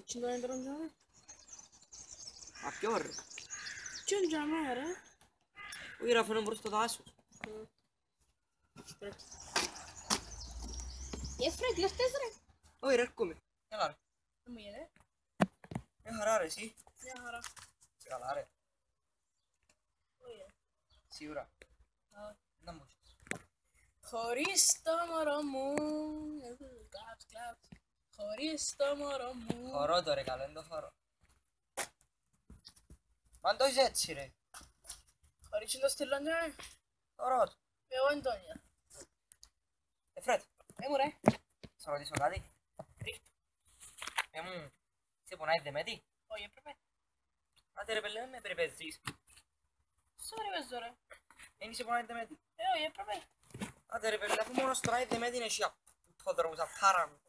Έτσι το έντρον τζάμε. Α, ποιο ρε. Τι είναι τζάμε ρε. Όχι ρε, αφήνω μπρος το δάσος. Φρέ, κλέφτες ρε. Όχι ρε, έρχομαι. Έλα ρε. Δεν μου γίνεται. Μια χαρά ρε, εσύ. Μια χαρά. Σε καλά ρε. Όχι ρε. Σίγουρα. Να μου είσαι. Χωρίς το μωρό μου. Κλαψ. Χωρίς το μωρό μου. Χορό το ρε, καλό είναι το χορό. Μα το είσαι έτσι ρε. Χωρίς το στυλό τζάμε. Χορό το. Εγώ Αντώνια. Φρέτ, Μου ρε. θα ρωτήσω κάτι. Μου, σε πονάει δεμέτη. Όχι έπρεπε. Άντε ρε πέλε, με περιπέζεις. Sorry παίζω ρε. Εν είσαι πονάει δεμέτη. Όχι έπρεπε. Άντε ρε πέλε, αφού μόνος τώρα η δεμέτη είναι σιά. Πόδρομος, απάρα μου.